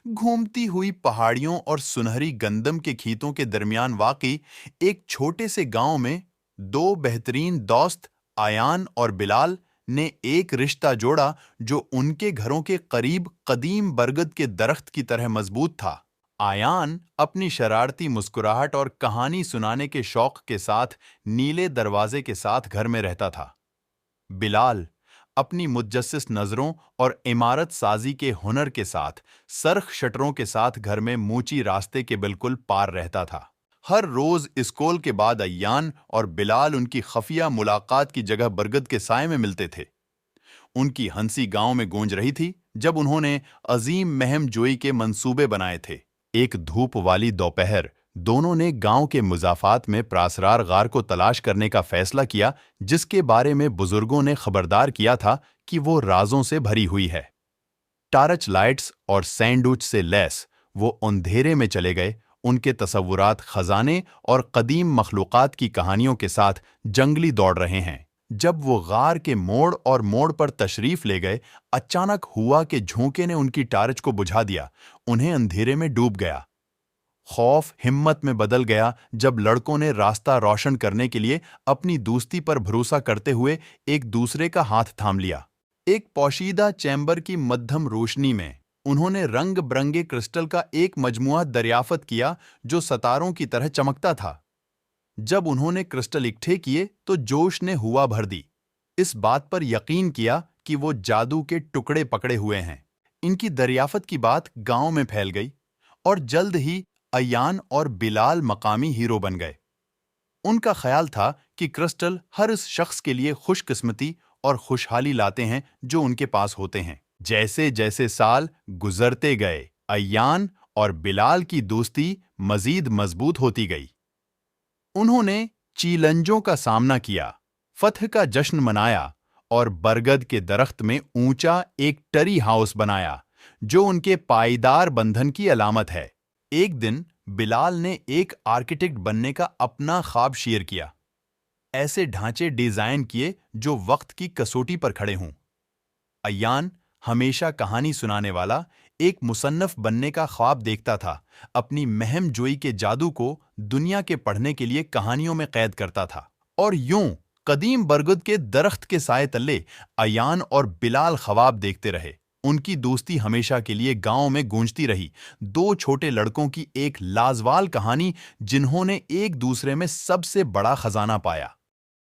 घूमती हुई पहाड़ियों और सुनहरी गंदम के खेतों के दरमियान वाकई एक छोटे से गांव में दो बेहतरीन दोस्त आयान और बिलाल ने एक रिश्ता जोड़ा जो उनके घरों के करीब कदीम बरगद के दरख्त की तरह मजबूत था। आयान अपनी शरारती मुस्कुराहट और कहानी सुनाने के शौक के साथ नीले दरवाजे के साथ घर में रहता था। बिलाल अपनी मुतजस्सिस नजरों और इमारत साजी के हुनर के साथ सरख शटरों के साथ घर में मूची रास्ते के बिल्कुल पार रहता था। हर रोज स्कूल के बाद अय्यान और बिलाल उनकी खफिया मुलाकात की जगह बरगद के साए में मिलते थे। उनकी हंसी गांव में गूंज रही थी जब उन्होंने अजीम महम जोई के मंसूबे बनाए थे। एक धूप वाली दोपहर दोनों ने गांव के मुजाफात में प्रासरार गार को तलाश करने का फैसला किया, जिसके बारे में बुजुर्गों ने खबरदार किया था कि वो राजों से भरी हुई है। टार्च लाइट्स और सैंडविच से लैस वो अंधेरे में चले गए, उनके तसव्वुरात खजाने और कदीम मखलूकात की कहानियों के साथ जंगली दौड़ रहे हैं। जब वो गार के मोड़ और मोड़ पर तशरीफ ले गए, अचानक हुआ के झोंके ने उनकी टार्च को बुझा दिया, उन्हें अंधेरे में डूब गया। खौफ हिम्मत में बदल गया जब लड़कों ने रास्ता रोशन करने के लिए अपनी दोस्ती पर भरोसा करते हुए एक दूसरे का हाथ थाम लिया। एक पोशीदा चैम्बर की मध्यम रोशनी में उन्होंने रंग बिरंगे क्रिस्टल का एक मजमुआ दरियाफत किया जो सितारों की तरह चमकता था। जब उन्होंने क्रिस्टल इकट्ठे किए तो जोश ने हुआ भर दी। इस बात पर यकीन किया कि वो जादू के टुकड़े पकड़े हुए हैं। इनकी दरियाफत की बात गांव में फैल गई और जल्द ही अय्यान और बिलाल मकामी हीरो बन गए। उनका ख्याल था कि क्रिस्टल हर उस शख्स के लिए खुशकिस्मती और खुशहाली लाते हैं जो उनके पास होते हैं। जैसे जैसे साल गुजरते गए, अय्यान और बिलाल की दोस्ती मजीद मजबूत होती गई। उन्होंने चैलेंजों का सामना किया, फतह का जश्न मनाया और बरगद के दरख्त में ऊंचा एक टरी हाउस बनाया जो उनके पाईदार बंधन की अलामत है। एक दिन बिलाल ने एक आर्किटेक्ट बनने का अपना ख्वाब शेयर किया। ऐसे ढांचे डिजाइन किए जो वक्त की कसौटी पर खड़े हों। अय्यान हमेशा कहानी सुनाने वाला एक मुसन्नफ बनने का ख्वाब देखता था, अपनी महम जोई के जादू को दुनिया के पढ़ने के लिए कहानियों में कैद करता था। और यूं कदीम बरगद के दरख्त के साए तले अय्यान और बिलाल ख्वाब देखते रहे। उनकी दोस्ती हमेशा के लिए गांव में गूंजती रही, दो छोटे लड़कों की एक लाजवाल कहानी जिन्होंने एक दूसरे में सबसे बड़ा खजाना पाया।